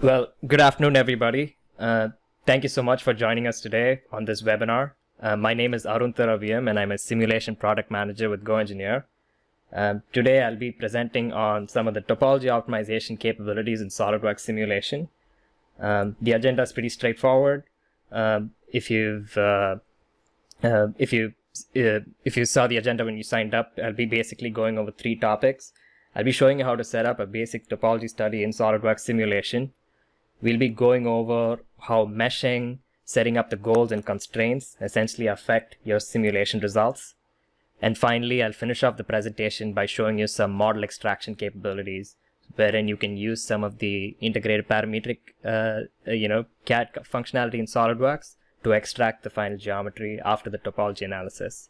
Well, good afternoon, everybody. Thank you so much for joining us today on this webinar. My name is Arun Thiraviam, and I'm a simulation product manager with GoEngineer. Today, I'll be presenting on some of the topology optimization capabilities in SOLIDWORKS Simulation. The agenda is pretty straightforward. If you saw the agenda when you signed up, I'll be basically going over 3 topics. I'll be showing you how to set up a basic topology study in SOLIDWORKS Simulation. We'll be going over how meshing, setting up the goals and constraints essentially affect your simulation results. And finally, I'll finish off the presentation by showing you some model extraction capabilities, wherein you can use some of the integrated parametric, CAD functionality in SOLIDWORKS to extract the final geometry after the topology analysis.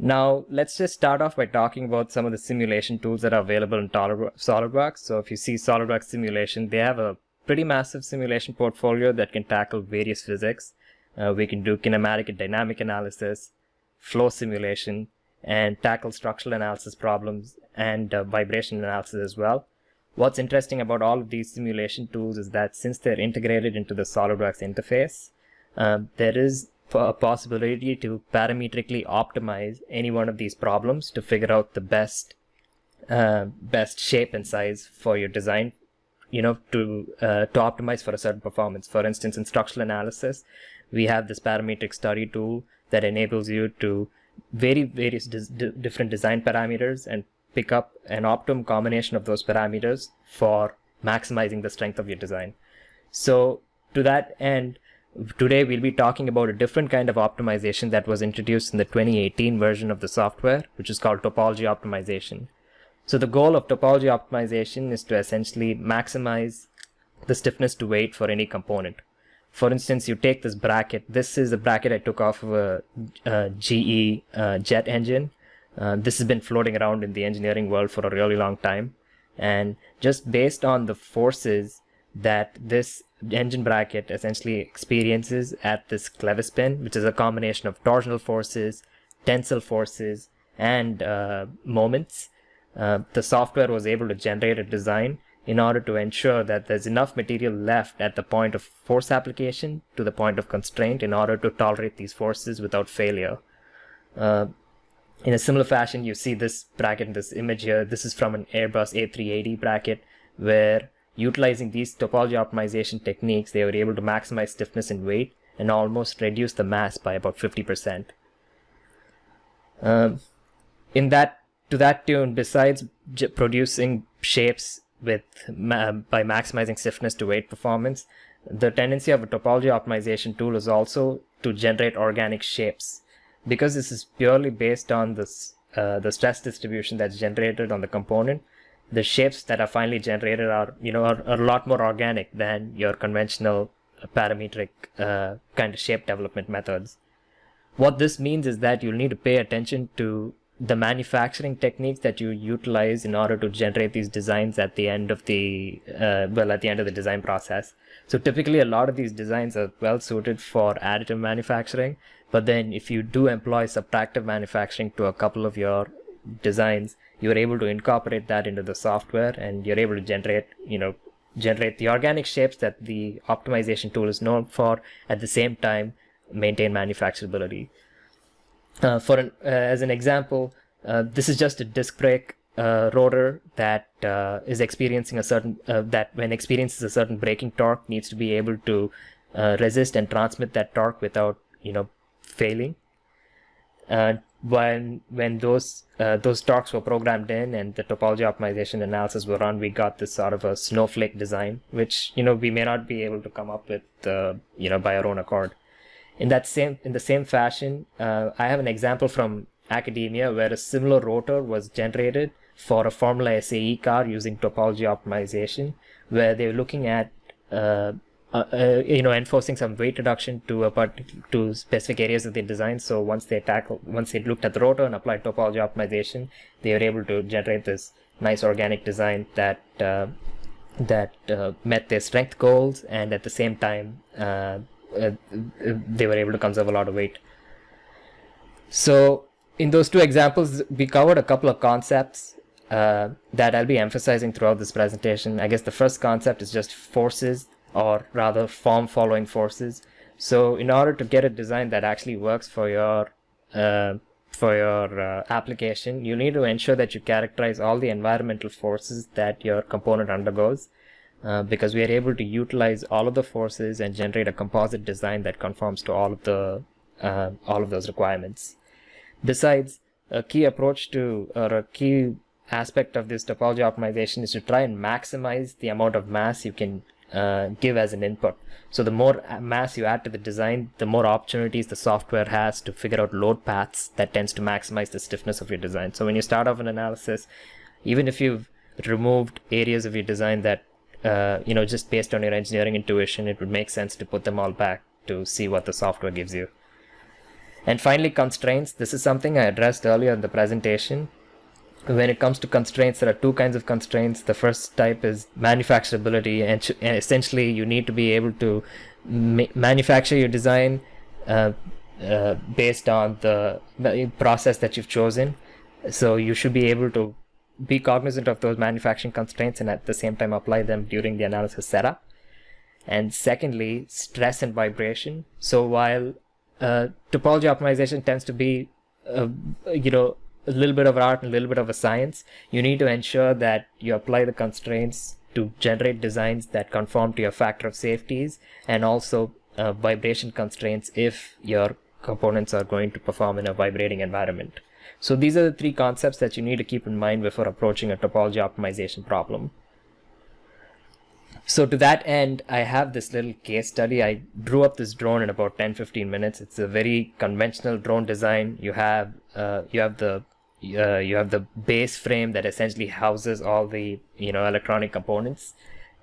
Now, let's just start off by talking about some of the simulation tools that are available in SOLIDWORKS. So if you see SOLIDWORKS Simulation, they have a pretty massive simulation portfolio that can tackle various physics. We can do kinematic and dynamic analysis, flow simulation, and tackle structural analysis problems and vibration analysis as well. What's interesting about all of these simulation tools is that since they're integrated into the SOLIDWORKS interface, there is a possibility to parametrically optimize any one of these problems to figure out the best shape and size for your design, to optimize for a certain performance. For instance, in structural analysis, we have this parametric study tool that enables you to vary various different design parameters and pick up an optimum combination of those parameters for maximizing the strength of your design. So to that end, today we'll be talking about a different kind of optimization that was introduced in the 2018 version of the software, which is called Topology Optimization. So the goal of Topology Optimization is to essentially maximize the stiffness to weight for any component. For instance, you take this bracket. This is a bracket I took off of a GE jet engine. This has been floating around in the engineering world for a really long time. And just based on the forces that this engine bracket essentially experiences at this clevis pin, which is a combination of torsional forces, tensile forces, and moments, the software was able to generate a design in order to ensure that there's enough material left at the point of force application to the point of constraint in order to tolerate these forces without failure. In a similar fashion, you see this bracket in this image here. This is from an Airbus A380 bracket, where utilizing these topology optimization techniques, they were able to maximize stiffness and weight and almost reduce the mass by about 50%. To that tune, besides producing shapes by maximizing stiffness to weight performance, the tendency of a topology optimization tool is also to generate organic shapes. Because this is purely based on the stress distribution that's generated on the component, the shapes that are finally generated are a lot more organic than your conventional parametric kind of shape development methods. What this means is that you'll need to pay attention to the manufacturing techniques that you utilize in order to generate these designs at the end of the design process. So typically a lot of these designs are well suited for additive manufacturing, but then if you do employ subtractive manufacturing to a couple of your designs, you're able to incorporate that into the software, and you're able to generate the organic shapes that the optimization tool is known for, at the same time maintain manufacturability. As an example, this is just a disc brake rotor that is experiencing that when experiences a certain braking torque needs to be able to resist and transmit that torque without failing. When those torques were programmed in and the topology optimization analysis were run, we got this sort of a snowflake design, which we may not be able to come up with by our own accord. In the same fashion, I have an example from academia where a similar rotor was generated for a Formula SAE car using topology optimization, where they were looking at enforcing some weight reduction to specific areas of the design. So once they looked at the rotor and applied topology optimization, they were able to generate this nice organic design that met their strength goals, and at the same time they were able to conserve a lot of weight. So in those 2 examples, we covered a couple of concepts that I'll be emphasizing throughout this presentation. I guess the first concept is just forces, or rather form following forces. So in order to get a design that actually works for your application, you need to ensure that you characterize all the environmental forces that your component undergoes, because we are able to utilize all of the forces and generate a composite design that conforms to all of those requirements. Besides, a key approach to, or a key aspect of this topology optimization is to try and maximize the amount of mass you can give as an input. So the more mass you add to the design, the more opportunities the software has to figure out load paths that tends to maximize the stiffness of your design. So when you start off an analysis, even if you've removed areas of your design that just based on your engineering intuition, it would make sense to put them all back to see what the software gives you. And finally, constraints. This is something I addressed earlier in the presentation. When it comes to constraints, there are two kinds of constraints. The first type is manufacturability, and essentially you need to be able to manufacture your design based on the process that you've chosen. So you should be able to be cognizant of those manufacturing constraints and at the same time apply them during the analysis setup. And secondly, stress and vibration. So while topology optimization tends to be a little bit of art and a little bit of a science, you need to ensure that you apply the constraints to generate designs that conform to your factor of safeties, and also vibration constraints if your components are going to perform in a vibrating environment. So these are the three concepts that you need to keep in mind before approaching a topology optimization problem. So to that end, I have this little case study. I drew up this drone in about 10-15 minutes. It's a very conventional drone design. You have the base frame that essentially houses all the electronic components,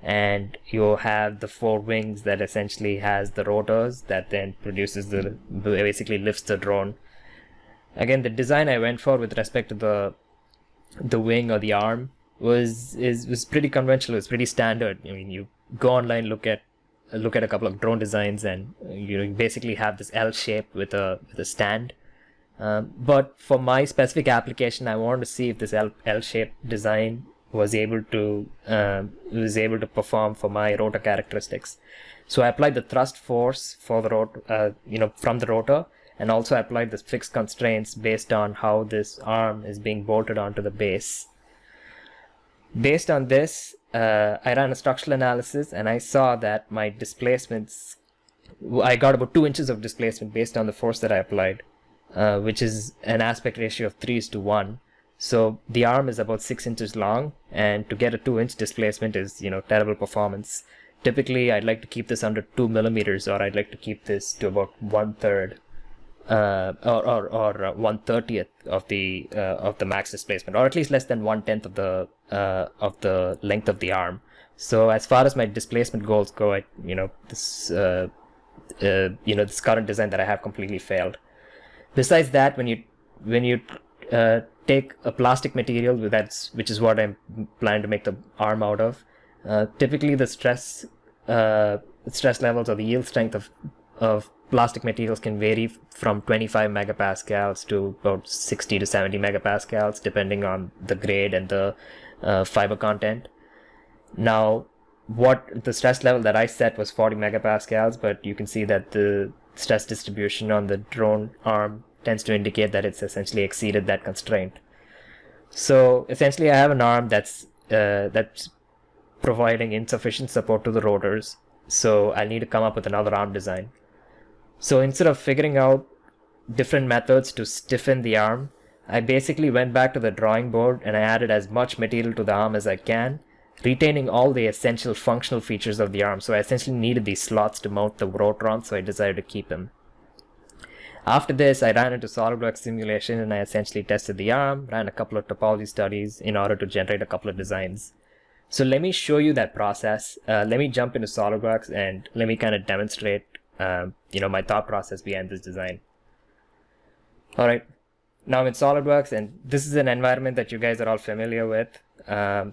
and you have the four wings that essentially has the rotors that then produces basically lifts the drone. Again, the design I went for with respect to the wing or the arm was pretty conventional. It's pretty standard. I mean, you go online, look at a couple of drone designs, and you basically have this L shape with a stand. But for my specific application, I wanted to see if this L-shaped design was able to perform for my rotor characteristics. So I applied the thrust force for the rotor, from the rotor, and also I applied the fixed constraints based on how this arm is being bolted onto the base. Based on this, I ran a structural analysis, and I saw that my displacements, I got about 2 inches of displacement based on the force that I applied, which is an aspect ratio of 3:1. So the arm is about 6 inches long, and to get a 2-inch displacement is terrible performance. Typically, I'd like to keep this under 2 millimeters, or I'd like to keep this to about 1/3 or 1/30th of the max displacement, or at least less than 1/10 of the length of the arm. So as far as my displacement goals go, this current design that I have completely failed. Besides that, when you take a plastic material, which is what I'm planning to make the arm out of, typically the stress levels or the yield strength of plastic materials can vary from 25 megapascals to about 60 to 70 megapascals, depending on the grade and the fiber content. Now, what the stress level that I set was 40 megapascals, but you can see that the stress distribution on the drone arm tends to indicate that it's essentially exceeded that constraint. So essentially, I have an arm that's providing insufficient support to the rotors, so I need to come up with another arm design. So instead of figuring out different methods to stiffen the arm, I basically went back to the drawing board and I added as much material to the arm as I can, retaining all the essential functional features of the arm. So I essentially needed these slots to mount the rotor on, so I decided to keep them. After this, I ran into SOLIDWORKS Simulation and I essentially tested the arm, ran a couple of topology studies in order to generate a couple of designs. So let me show you that process. Let me jump into SOLIDWORKS and let me kind of demonstrate my thought process behind this design. Alright, now I'm in SOLIDWORKS, and this is an environment that you guys are all familiar with.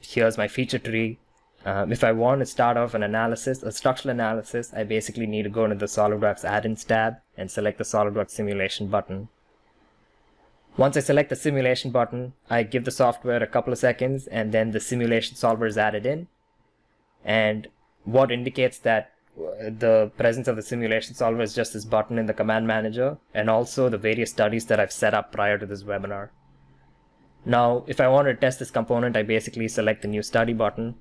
Here's my feature tree. If I want to start off a structural analysis, I basically need to go into the SOLIDWORKS add-ins tab and select the SOLIDWORKS simulation button. Once I select the simulation button, I give the software a couple of seconds and then the simulation solver is added in. And what indicates that the presence of the simulation solver is just this button in the command manager and also the various studies that I've set up prior to this webinar. Now, if I want to test this component, I basically select the new study button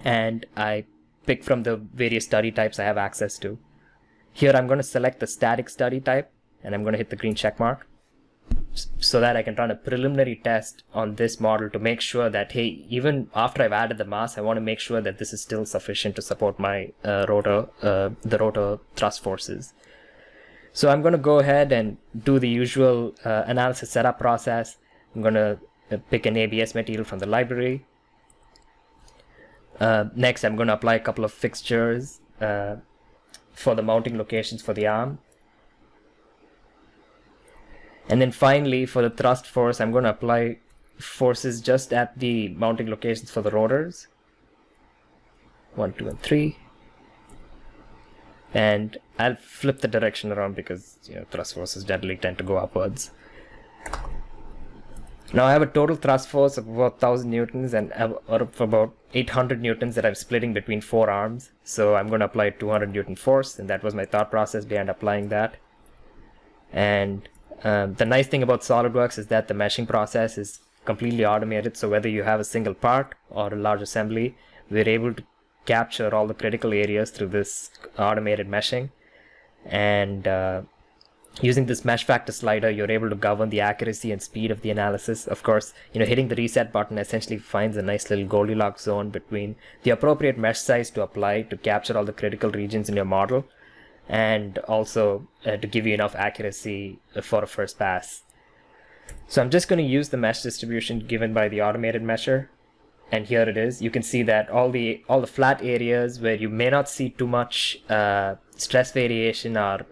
and I pick from the various study types I have access to. Here I'm going to select the static study type and I'm going to hit the green check mark so that I can run a preliminary test on this model to make sure that, hey, even after I've added the mass, I want to make sure that this is still sufficient to support my the rotor thrust forces. So I'm going to go ahead and do the usual analysis setup process. I'm going to pick an ABS material from the library. Next, I'm going to apply a couple of fixtures for the mounting locations for the arm. And then finally, for the thrust force, I'm going to apply forces just at the mounting locations for the rotors. 1, 2, and 3. And I'll flip the direction around because thrust forces generally tend to go upwards. Now I have a total thrust force of about 1000 newtons and of about 800 newtons that I'm splitting between 4 arms. So I'm going to apply 200 newton force, and that was my thought process behind applying that. And the nice thing about SOLIDWORKS is that the meshing process is completely automated. So whether you have a single part or a large assembly, we're able to capture all the critical areas through this automated meshing. And using this mesh factor slider, you're able to govern the accuracy and speed of the analysis. Of course, hitting the reset button essentially finds a nice little Goldilocks zone between the appropriate mesh size to apply to capture all the critical regions in your model, and also to give you enough accuracy for a first pass. So I'm just going to use the mesh distribution given by the automated mesher, and here it is. You can see that all the flat areas where you may not see too much stress variation are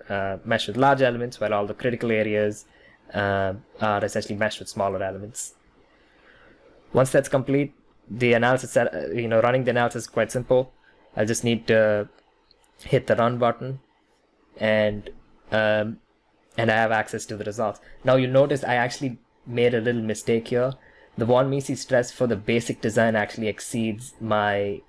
meshed with large elements, while all the critical areas are essentially meshed with smaller elements. Once that's complete, the analysis, running the analysis is quite simple. I'll just need to hit the run button, and I have access to the results. Now you'll notice I actually made a little mistake here. The von Mises stress for the basic design actually exceeds my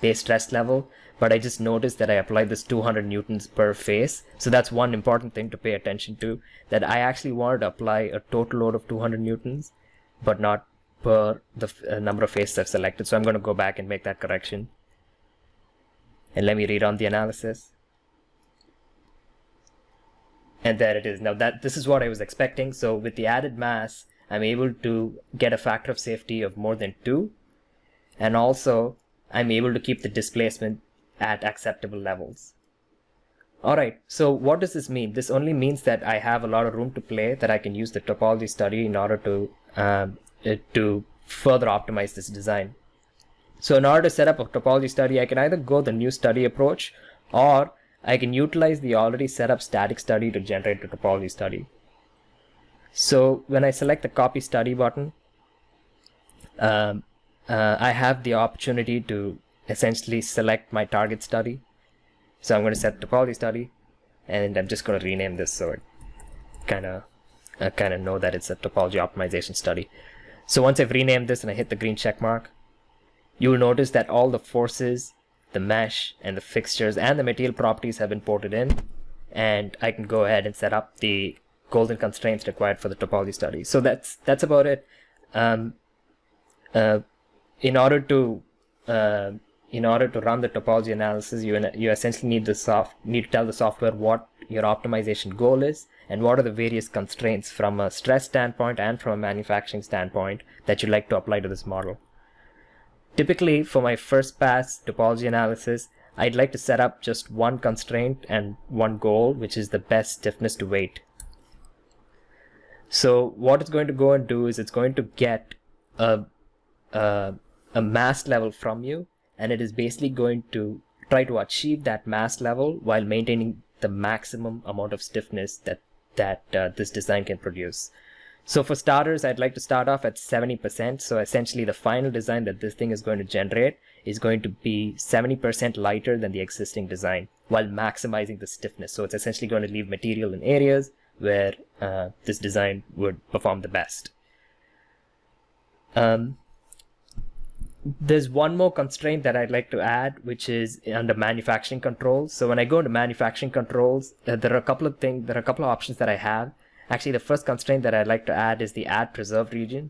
base stress level, but I just noticed that I applied this 200 newtons per face. So that's one important thing to pay attention to, that I actually wanted to apply a total load of 200 newtons, but not per the number of faces I've selected. So I'm going to go back and make that correction. And let me rerun the analysis. And there it is. Now this is what I was expecting. So with the added mass, I'm able to get a factor of safety of more than 2. And also, I'm able to keep the displacement at acceptable levels. Alright, so what does this mean? This only means that I have a lot of room to play, that I can use the topology study in order to further optimize this design. So in order to set up a topology study, I can either go the new study approach, or I can utilize the already set up static study to generate a topology study. So when I select the copy study button, I have the opportunity to essentially select my target study. So I'm going to set topology study, and I'm just going to rename this so it kind of know that it's a topology optimization study. So once I've renamed this and I hit the green check mark, you'll notice that all the forces, the mesh, and the fixtures and the material properties have been ported in, and I can go ahead and set up the golden constraints required for the topology study. So that's about it. In order to run the topology analysis, you essentially need to tell the software what your optimization goal is and what are the various constraints from a stress standpoint and from a manufacturing standpoint that you'd like to apply to this model. Typically, for my first pass topology analysis, I'd like to set up just one constraint and one goal, which is the best stiffness to weight. So what it's going to go and do is it's going to get a mass level from you, and it is basically going to try to achieve that mass level while maintaining the maximum amount of stiffness that this design can produce. So for starters, I'd like to start off at 70%. So essentially the final design that this thing is going to generate is going to be 70% lighter than the existing design while maximizing the stiffness. So it's essentially going to leave material in areas where this design would perform the best. There's one more constraint that I'd like to add, which is under manufacturing controls. So when I go into manufacturing controls, there are a couple of options that I have. Actually, the first constraint that I'd like to add is the add preserved region.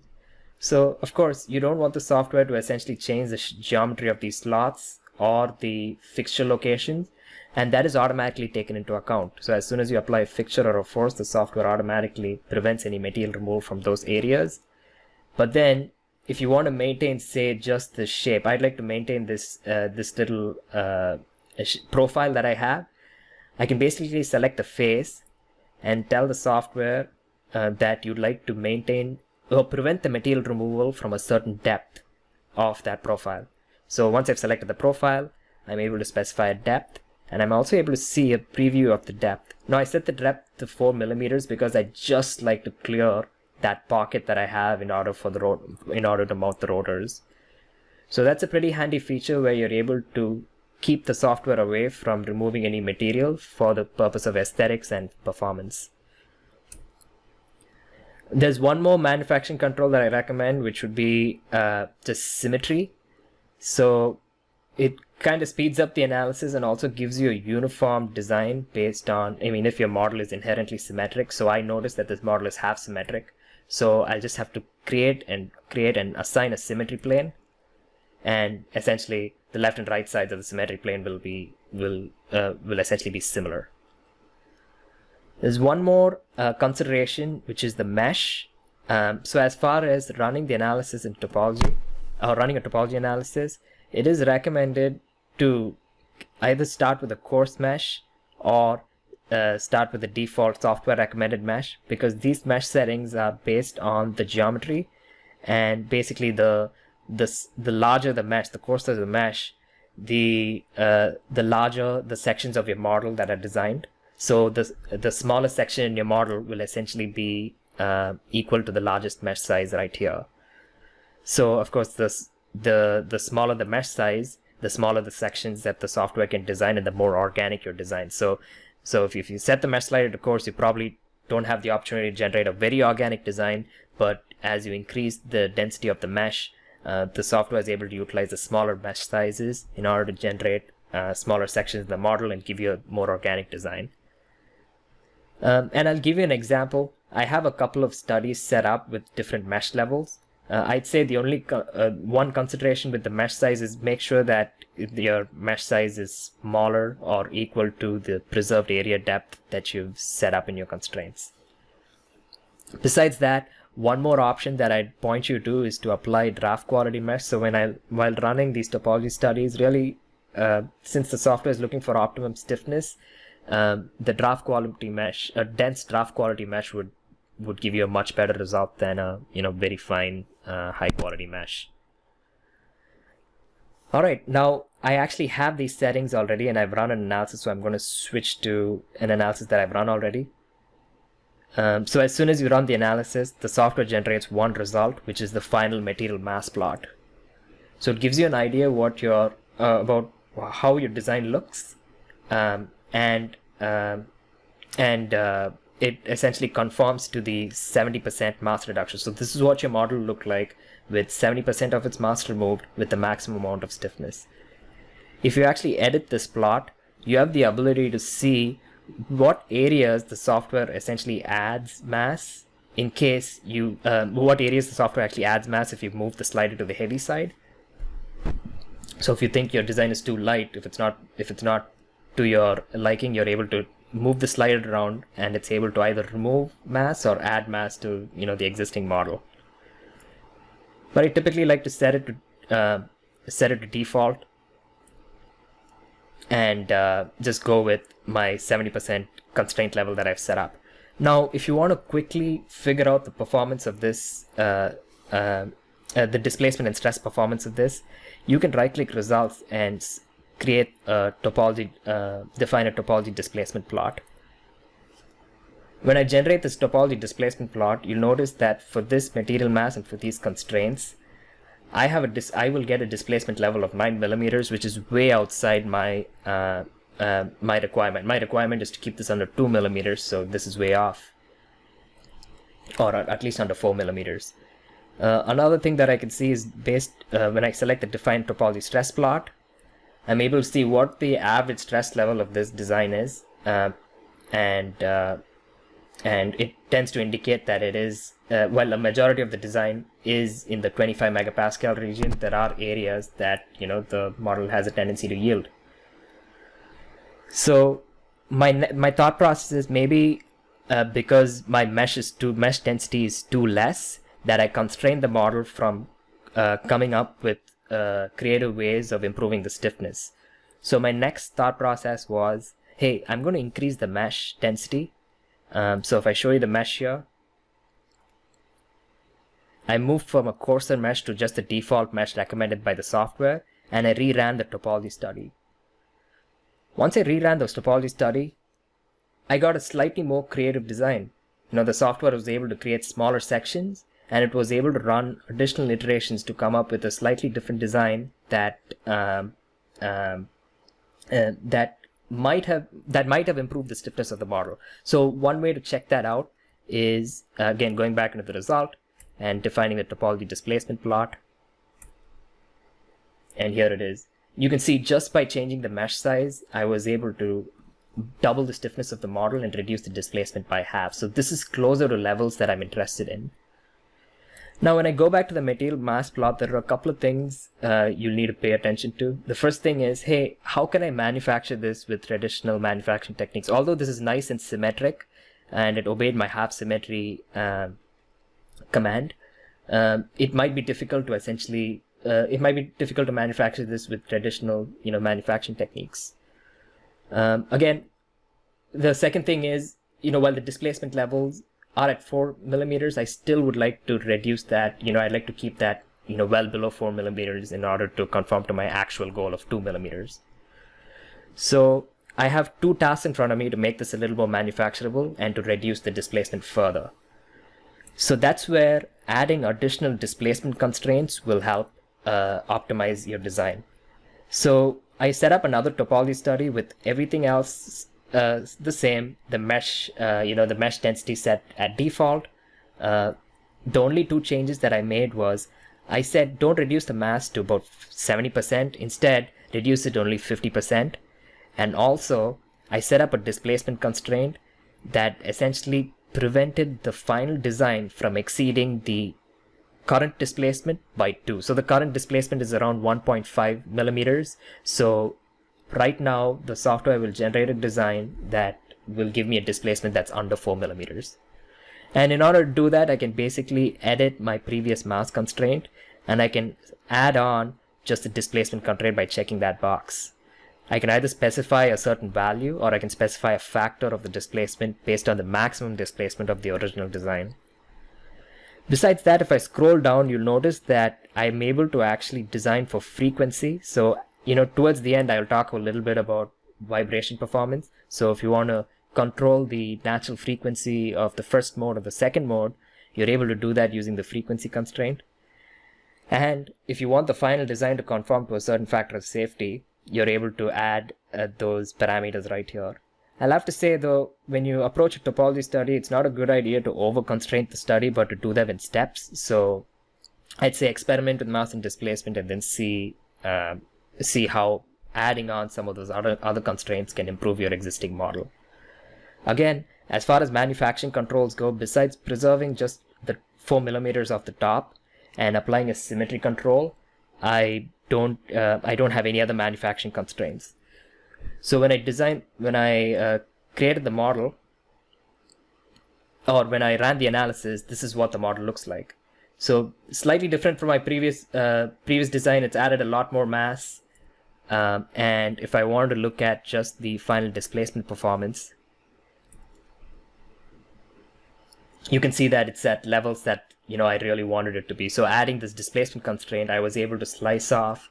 So of course, you don't want the software to essentially change the geometry of these slots or the fixture locations, and that is automatically taken into account. So as soon as you apply a fixture or a force, the software automatically prevents any material removal from those areas. But then if you want to maintain, say, just the shape, I'd like to maintain this this little profile that I have. I can basically select the face and tell the software that you'd like to maintain or prevent the material removal from a certain depth of that profile. So once I've selected the profile, I'm able to specify a depth, and I'm also able to see a preview of the depth. Now I set the depth to 4 millimeters because I just like to clear that pocket that I have in order to mount the rotors. So that's a pretty handy feature where you're able to keep the software away from removing any material for the purpose of aesthetics and performance. There's one more manufacturing control that I recommend, which would be just symmetry. So it kind of speeds up the analysis and also gives you a uniform design based on, if your model is inherently symmetric. So I noticed that this model is half symmetric. So I'll just have to create and assign a symmetry plane, and essentially the left and right sides of the symmetry plane will essentially be similar. There's one more consideration, which is the mesh. So as far as running the analysis in topology, or running a topology analysis, it is recommended to either start with a coarse mesh or start with the default software recommended mesh, because these mesh settings are based on the geometry, and basically the larger the mesh, the coarser the mesh, the larger the sections of your model that are designed. So the smallest section in your model will essentially be equal to the largest mesh size right here. So of course the smaller the mesh size, the smaller the sections that the software can design and the more organic your design. So if you set the mesh slider to coarse, you probably don't have the opportunity to generate a very organic design, but as you increase the density of the mesh, the software is able to utilize the smaller mesh sizes in order to generate smaller sections of the model and give you a more organic design. And I'll give you an example. I have a couple of studies set up with different mesh levels. I'd say the only one consideration with the mesh size is make sure that your mesh size is smaller or equal to the preserved area depth that you've set up in your constraints. Besides that, one more option that I'd point you to is to apply draft quality mesh. So while running these topology studies, really, since the software is looking for optimum stiffness, the draft quality mesh, a dense draft quality mesh would give you a much better result than a very fine high quality mesh. Alright, now I actually have these settings already and I've run an analysis, so I'm going to switch to an analysis that I've run already. So as soon as you run the analysis, the software generates one result, which is the final material mass plot. So it gives you an idea what your about how your design looks, and it essentially conforms to the 70% mass reduction. So this is what your model looked like with 70% of its mass removed with the maximum amount of stiffness. If you actually edit this plot, you have the ability to see what areas the software essentially adds mass in case you, what areas the software actually adds mass if you move the slider to the heavy side. So if you think your design is too light, if it's not to your liking, you're able to move the slider around and it's able to either remove mass or add mass to the existing model. But I typically like to set it to default and just go with my 70% constraint level that I've set up. Now, if you want to quickly figure out the performance of this, the displacement and stress performance of this, you can right-click results and create a topology, define a topology displacement plot. When I generate this topology displacement plot, you'll notice that for this material mass and for these constraints, I will get a displacement level of 9 millimeters, which is way outside my my requirement. My requirement is to keep this under 2 millimeters, so this is way off. or at least under 4 millimeters. Another thing that I can see is when I select the defined topology stress plot, I'm able to see what the average stress level of this design is, and it tends to indicate that it is, while a majority of the design is in the 25 megapascal region, there are areas that the model has a tendency to yield. So my thought process is maybe because my mesh density is too less, that I constrain the model from coming up with creative ways of improving the stiffness. So my next thought process was, hey, I'm going to increase the mesh density. So if I show you the mesh here, I moved from a coarser mesh to just the default mesh recommended by the software, and I reran the topology study. Once I reran the topology study, I got a slightly more creative design. The software was able to create smaller sections, and it was able to run additional iterations to come up with a slightly different design that might have improved the stiffness of the model. So one way to check that out is, again, going back into the result and defining the topology displacement plot. And here it is. You can see just by changing the mesh size, I was able to double the stiffness of the model and reduce the displacement by half. So this is closer to levels that I'm interested in. Now, when I go back to the material mass plot, there are a couple of things you'll need to pay attention to. The first thing is, hey, how can I manufacture this with traditional manufacturing techniques? Although this is nice and symmetric, and it obeyed my half symmetry command, it might be difficult to manufacture this with traditional, manufacturing techniques. Again, the second thing is, while the displacement levels are at 4 millimeters, I still would like to reduce that. I'd like to keep that, well below 4 millimeters in order to conform to my actual goal of 2 millimeters. So I have two tasks in front of me to make this a little more manufacturable and to reduce the displacement further. So that's where adding additional displacement constraints will help optimize your design. So I set up another topology study with everything else the same, the mesh density set at default. The only two changes that I made was I said don't reduce the mass to about 70%, instead reduce it only 50%. And also I set up a displacement constraint that essentially prevented the final design from exceeding the current displacement by 2. So the current displacement is around 1.5 millimeters. So right now the software will generate a design that will give me a displacement that's under 4 millimeters. And in order to do that, I can basically edit my previous mass constraint, and I can add on just the displacement constraint by checking that box. I can either specify a certain value, or I can specify a factor of the displacement based on the maximum displacement of the original design. Besides that, if I scroll down, you'll notice that I'm able to actually design for frequency. So, towards the end, I'll talk a little bit about vibration performance. So if you want to control the natural frequency of the first mode or the second mode, you're able to do that using the frequency constraint. And if you want the final design to conform to a certain factor of safety, you're able to add those parameters right here. I'll have to say though, when you approach a topology study, it's not a good idea to over-constrain the study, but to do them in steps. So I'd say experiment with mass and displacement, and then see how adding on some of those other constraints can improve your existing model. Again, as far as manufacturing controls go, besides preserving just the 4 millimeters off the top and applying a symmetry control, I don't have any other manufacturing constraints. So when I created the model, or when I ran the analysis, this is what the model looks like. So slightly different from my previous design. It's added a lot more mass, and if I wanted to look at just the final displacement performance, you can see that it's at levels that I really wanted it to be. So adding this displacement constraint, I was able to slice off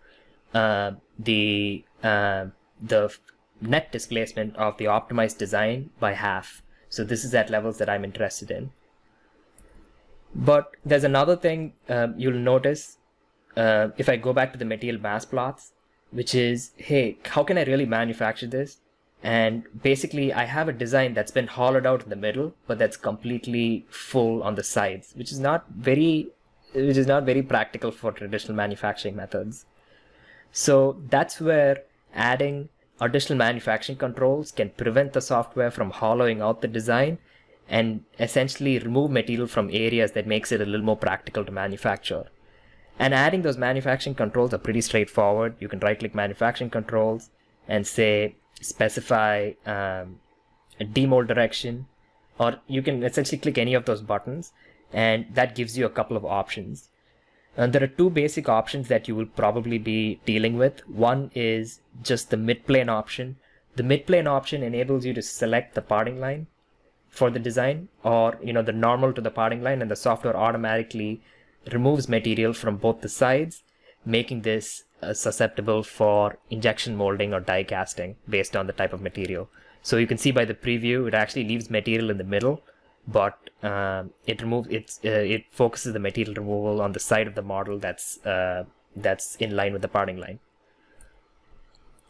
the net displacement of the optimized design by half. So this is at levels that I'm interested in. But there's another thing you'll notice if I go back to the material mass plots, which is, hey, how can I really manufacture this? And basically I have a design that's been hollowed out in the middle, but that's completely full on the sides, which is not very practical for traditional manufacturing methods. So that's where adding additional manufacturing controls can prevent the software from hollowing out the design and essentially remove material from areas that makes it a little more practical to manufacture. And adding those manufacturing controls are pretty straightforward. You can right-click manufacturing controls and say specify a demold direction, or you can essentially click any of those buttons, and that gives you a couple of options. And there are two basic options that you will probably be dealing with. One is just the midplane option. The midplane option enables you to select the parting line for the design, or the normal to the parting line, and the software automatically removes material from both the sides, making this susceptible for injection molding or die casting based on the type of material. So you can see by the preview, it actually leaves material in the middle, but it focuses the material removal on the side of the model that's in line with the parting line.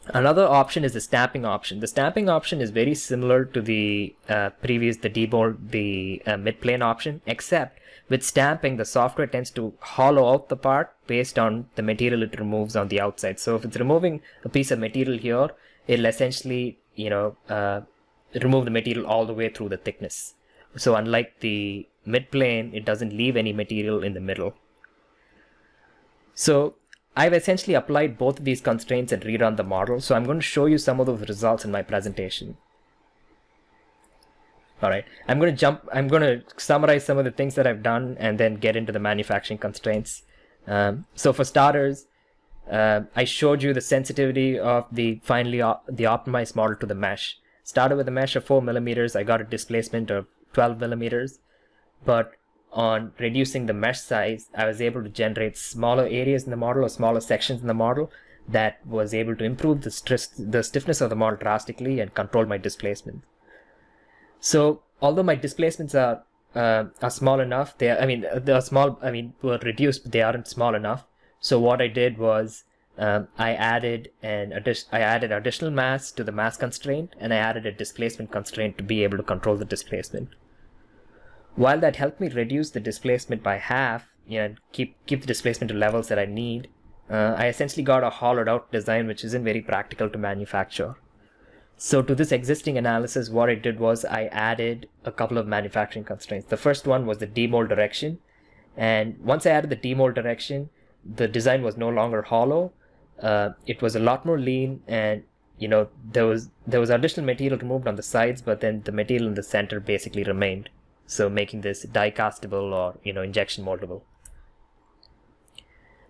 Another option is the stamping option. The stamping option is very similar to the midplane option, except with stamping, the software tends to hollow out the part based on the material it removes on the outside. So if it's removing a piece of material here, it'll essentially remove the material all the way through the thickness. So unlike the midplane, it doesn't leave any material in the middle. So I've essentially applied both of these constraints and rerun the model. So I'm going to show you some of those results in my presentation. All right, I'm going to summarize some of the things that I've done and then get into the manufacturing constraints. So for starters, I showed you the sensitivity of the optimized model to the mesh. Started with a mesh of 4 millimeters. I got a displacement of 12 millimeters, but on reducing the mesh size, I was able to generate smaller areas in the model or smaller sections in the model that was able to improve the stiffness of the model drastically and control my displacement. So although my displacements are small enough, were reduced, but they aren't small enough. So what I did was I added additional mass to the mass constraint, and I added a displacement constraint to be able to control the displacement. While that helped me reduce the displacement by half, and keep the displacement to levels that I need, I essentially got a hollowed out design which isn't very practical to manufacture. So to this existing analysis, what I did was I added a couple of manufacturing constraints. The first one was the demold direction, and once I added the demold direction, the design was no longer hollow. It was a lot more lean, and there was additional material removed on the sides, but then the material in the center basically remained, so making this die castable or injection moldable.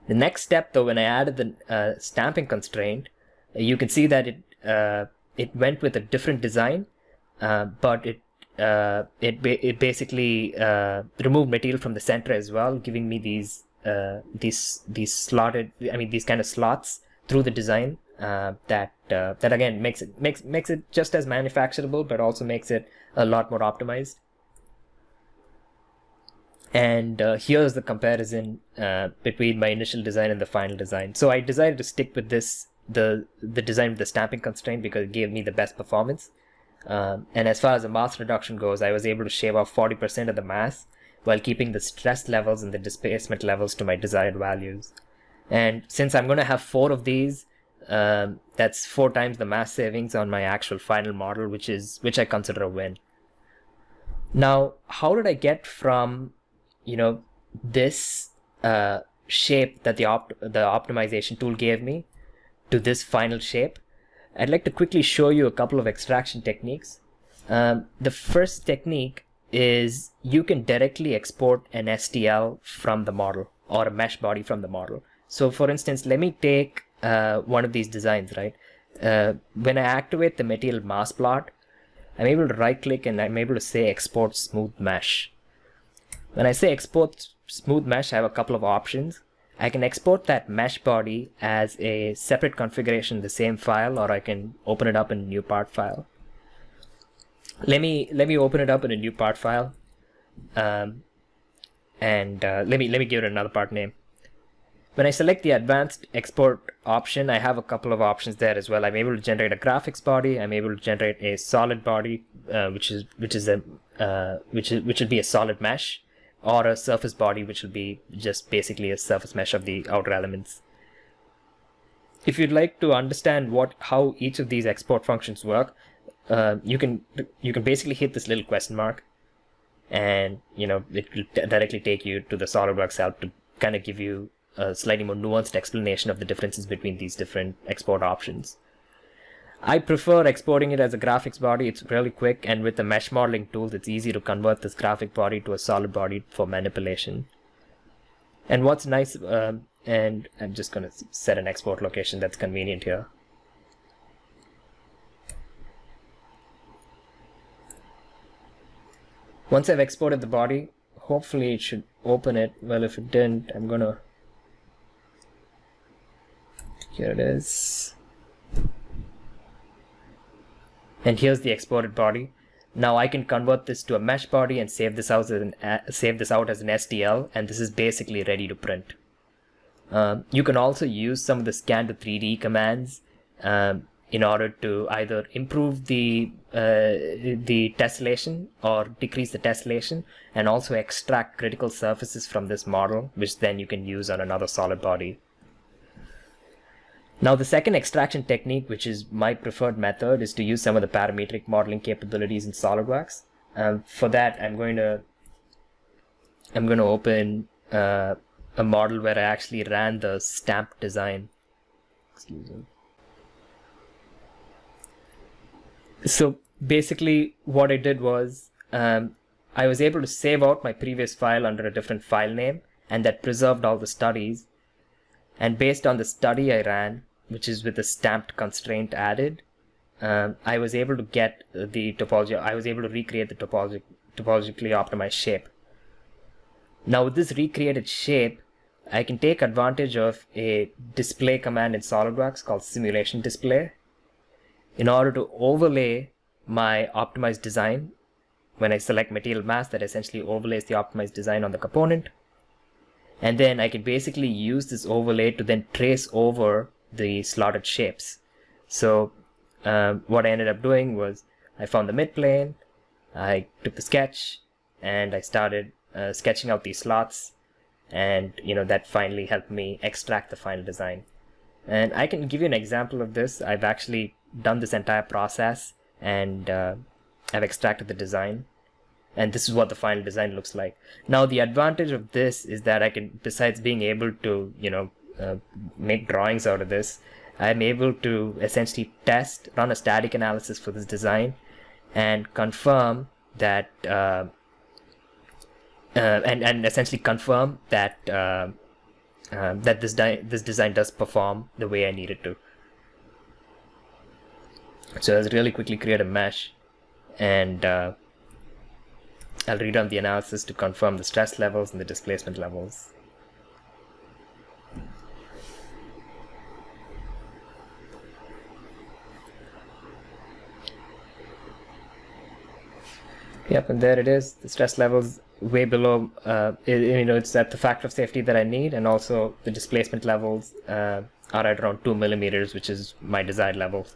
The next step, though, when I added the stamping constraint, you can see that it went with a different design, but it basically removed material from the center as well, giving me these slotted, these kind of slots through the design that again makes it just as manufacturable, but also makes it a lot more optimized. And here's the comparison between my initial design and the final design. So I decided to stick with the design with the stamping constraint because it gave me the best performance. And as far as the mass reduction goes, I was able to shave off 40% of the mass while keeping the stress levels and the displacement levels to my desired values. And since I'm going to have 4 of these, that's 4 times the mass savings on my actual final model, which I consider a win. Now, how did I get from this shape that the optimization tool gave me to this final shape? I'd like to quickly show you a couple of extraction techniques. The first technique is you can directly export an STL from the model or a mesh body from the model. So for instance, let me take one of these designs, right? When I activate the material mass plot, I'm able to right click and I'm able to say export smooth mesh. When I say export smooth mesh, I have a couple of options. I can export that mesh body as a separate configuration in the same file, or I can open it up in a new part file. Let me open it up in a new part file, and let me give it another part name. When I select the advanced export option, I have a couple of options there as well. I'm able to generate a graphics body. I'm able to generate a solid body, which will be a solid mesh, or a surface body, which will be just basically a surface mesh of the outer elements. If you'd like to understand how each of these export functions work, you can basically hit this little question mark, and it will directly take you to the SolidWorks help to kind of give you a slightly more nuanced explanation of the differences between these different export options. I prefer exporting it as a graphics body. It's really quick, and with the mesh modeling tools, it's easy to convert this graphic body to a solid body for manipulation. And what's nice, and I'm just going to set an export location that's convenient here. Once I've exported the body, hopefully it should open it. Well, if it didn't, I'm gonna... Here it is. And here's the exported body. Now I can convert this to a mesh body and save this out as an STL, and this is basically ready to print. You can also use some of the scan to 3D commands in order to either improve the tessellation or decrease the tessellation, and also extract critical surfaces from this model, which then you can use on another solid body. Now the second extraction technique, which is my preferred method, is to use some of the parametric modeling capabilities in SolidWorks. For that, I'm going to open a model where I actually ran the stamp design. Excuse me. So basically what I did was I was able to save out my previous file under a different file name, and that preserved all the studies. And based on the study I ran, which is with the stamped constraint added, I was able to get the topology. I was able to recreate the topologically optimized shape. Now with this recreated shape, I can take advantage of a display command in SolidWorks called simulation display in order to overlay my optimized design. When I select material mass, that essentially overlays the optimized design on the component. And then I can basically use this overlay to then trace over the slotted shapes. So what I ended up doing was I found the midplane, I took the sketch, and I started sketching out these slots, and that finally helped me extract the final design. And I can give you an example of this. I've actually done this entire process, and I've extracted the design, and this is what the final design looks like. Now the advantage of this is that I can, besides being able to make drawings out of this, I'm able to essentially run a static analysis for this design and confirm that and essentially confirm that that this design does perform the way I need it to. So let's really quickly create a mesh, and I'll rerun the analysis to confirm the stress levels and the displacement levels. Yep, and there it is. The stress levels way below, it's at the factor of safety that I need, and also the displacement levels are at around 2 millimeters, which is my desired level.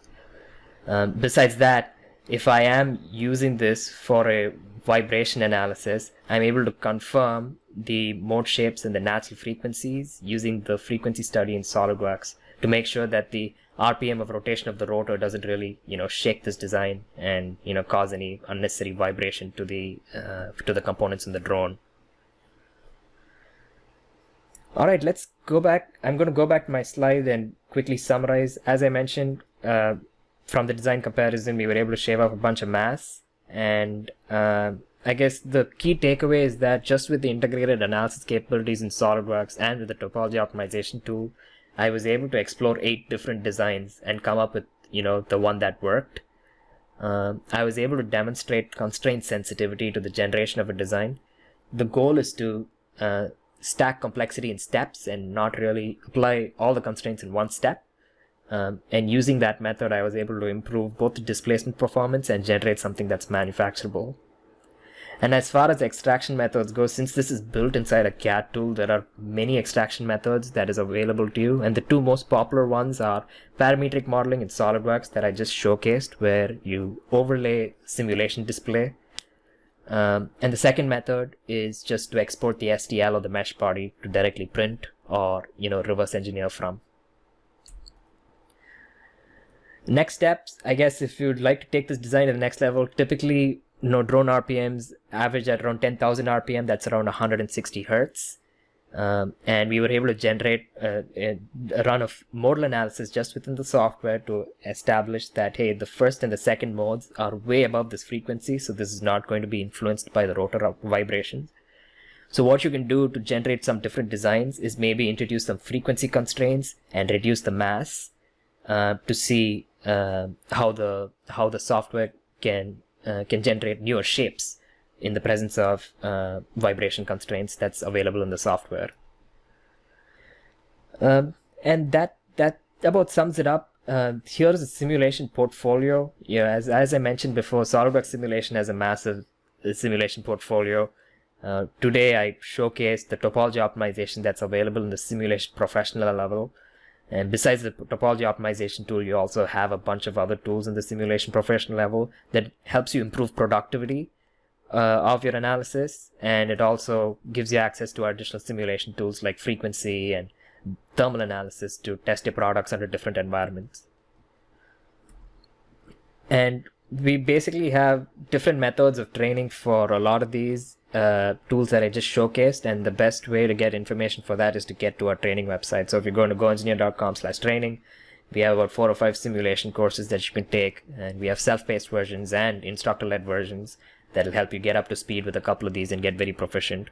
Besides that, if I am using this for a vibration analysis, I'm able to confirm the mode shapes and the natural frequencies using the frequency study in SolidWorks to make sure that the RPM of rotation of the rotor doesn't really, shake this design and, cause any unnecessary vibration to the components in the drone. All right, let's go back. I'm going to go back to my slide and quickly summarize. As I mentioned, from the design comparison, we were able to shave off a bunch of mass, and I guess the key takeaway is that just with the integrated analysis capabilities in SolidWorks and with the topology optimization tool, I was able to explore 8 different designs and come up with, the one that worked. I was able to demonstrate constraint sensitivity to the generation of a design. The goal is to stack complexity in steps and not really apply all the constraints in one step. And using that method, I was able to improve both the displacement performance and generate something that's manufacturable. And as far as extraction methods go, since this is built inside a CAD tool, there are many extraction methods that is available to you. And the two most popular ones are parametric modeling in SOLIDWORKS that I just showcased, where you overlay simulation display. And the second method is just to export the STL or the mesh body to directly print or, reverse engineer from. Next steps, I guess, if you'd like to take this design to the next level, typically, drone RPMs average at around 10,000 RPM. That's around 160 hertz. And we were able to generate a run of modal analysis just within the software to establish that, hey, the first and the second modes are way above this frequency, so this is not going to be influenced by the rotor vibrations. So what you can do to generate some different designs is maybe introduce some frequency constraints and reduce the mass to see how the software can generate newer shapes in the presence of vibration constraints that's available in the software. And that about sums it up. Here's a simulation portfolio. As I mentioned before, SOLIDWORKS Simulation has a massive simulation portfolio. Today I showcased the topology optimization that's available in the simulation professional level. And besides the topology optimization tool, you also have a bunch of other tools in the simulation professional level that helps you improve productivity of your analysis, and it also gives you access to our additional simulation tools like frequency and thermal analysis to test your products under different environments. And we basically have different methods of training for a lot of these tools that I just showcased, and the best way to get information for that is to get to our training website. So if you go to GoEngineer.com/training, we have about 4 or 5 simulation courses that you can take, and we have self-paced versions and instructor-led versions that'll help you get up to speed with a couple of these and get very proficient.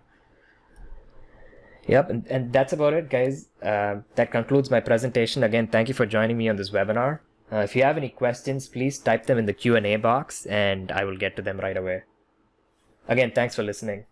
Yep, and that's about it, guys. That concludes my presentation. Again, thank you for joining me on this webinar. If you have any questions, please type them in the Q&A box, and I will get to them right away. Again, thanks for listening.